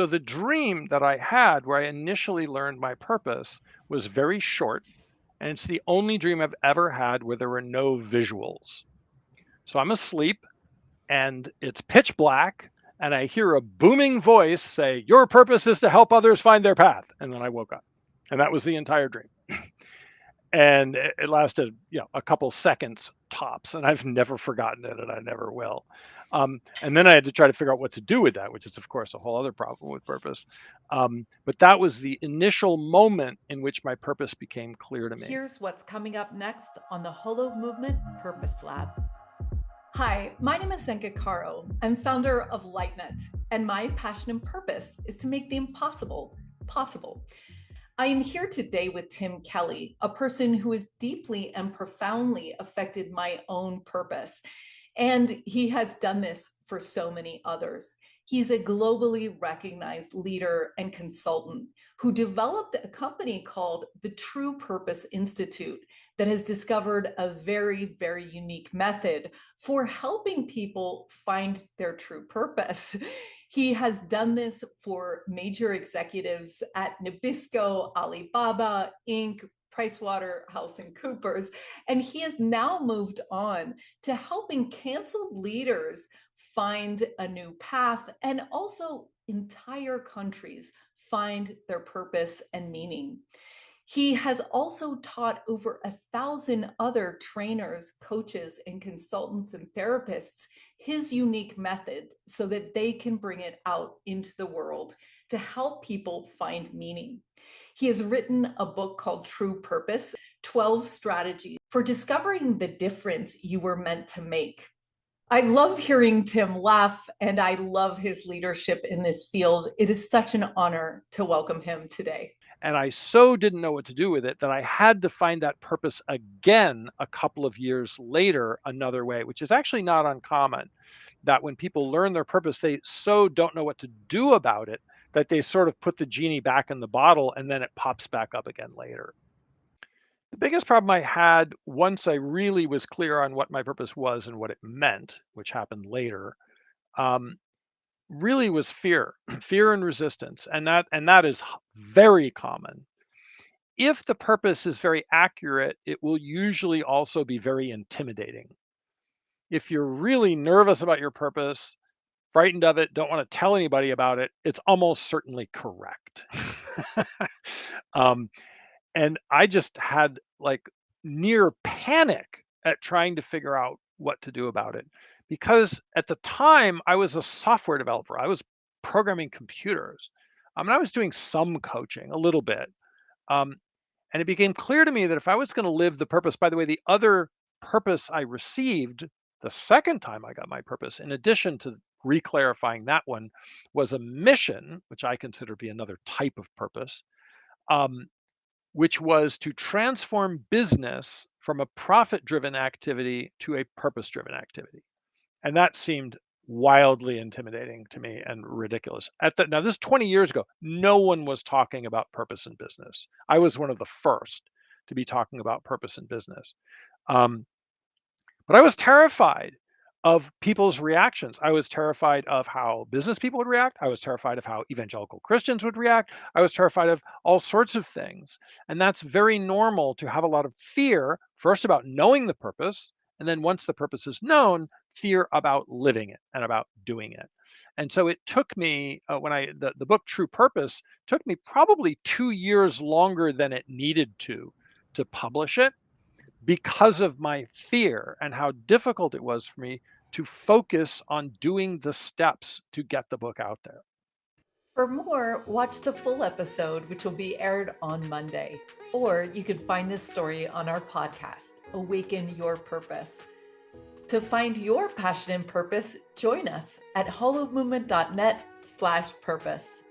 So the dream that I had where I initially learned my purpose was very short, and it's the only dream I've ever had where there were no visuals. So I'm asleep and it's pitch black, and I hear a booming voice say, "Your purpose is to help others find their path." And then I woke up. And that was the entire dream. And it lasted, a couple seconds tops, and I've never forgotten it, and I never will. And then I had to try to figure out what to do with that, which is, of course, a whole other problem with purpose. But that was the initial moment in which my purpose became clear to me. Here's what's coming up next on the Holo Movement Purpose Lab. Hi, my name is Zenka Caro. I'm founder of LightNet, and my passion and purpose is to make the impossible possible. I am here today with Tim Kelley, a person who has deeply and profoundly affected my own purpose. And he has done this for so many others. He's a globally recognized leader and consultant who developed a company called the True Purpose Institute that has discovered a very, very unique method for helping people find their true purpose. He has done this for major executives at Nabisco, Alibaba, Inc., PricewaterhouseCoopers, and he has now moved on to helping canceled leaders find a new path and also entire countries find their purpose and meaning. He has also taught over 1,000 other trainers, coaches, and consultants and therapists his unique method so that they can bring it out into the world to help people find meaning. He has written a book called True Purpose, 12 Strategies for Discovering the Difference You Were Meant to Make. I love hearing Tim laugh, and I love his leadership in this field. It is such an honor to welcome him today. And I so didn't know what to do with it that I had to find that purpose again a couple of years later, another way, which is actually not uncommon. That when people learn their purpose, they so don't know what to do about it that they sort of put the genie back in the bottle and then it pops back up again later. The biggest problem I had once I really was clear on what my purpose was and what it meant, which happened later, um, really was fear, fear and resistance, and that is very common. If the purpose is very accurate, it will usually also be very intimidating. If you're really nervous about your purpose, frightened of it, don't want to tell anybody about it, it's almost certainly correct. um, and I just had like near panic at trying to figure out what to do about it because at the time I was a software developer. I was programming computers. And I was doing some coaching a little bit. Um, and it became clear to me that if I was going to live the purpose, by the way, the other purpose I received the second time I got my purpose, in addition to reclarifying that one, was a mission, which I consider to be another type of purpose, um, which was to transform business from a profit driven activity to a purpose driven activity. And that seemed wildly intimidating to me and ridiculous. Now, this is 20 years ago. No one was talking about purpose in business. I was one of the first to be talking about purpose in business. Um, but I was terrified of people's reactions. I was terrified of how business people would react. I was terrified of how evangelical Christians would react. I was terrified of all sorts of things. And that's very normal to have a lot of fear, first about knowing the purpose, and then once the purpose is known, fear about living it and about doing it. And so it took me, the book True Purpose took me probably 2 years longer than it needed to publish it because of my fear and how difficult it was for me to focus on doing the steps to get the book out there. For more, watch the full episode, which will be aired on Monday. Or you can find this story on our podcast, Awaken Your Purpose. To find your passion and purpose, join us at holomovement.net/purpose.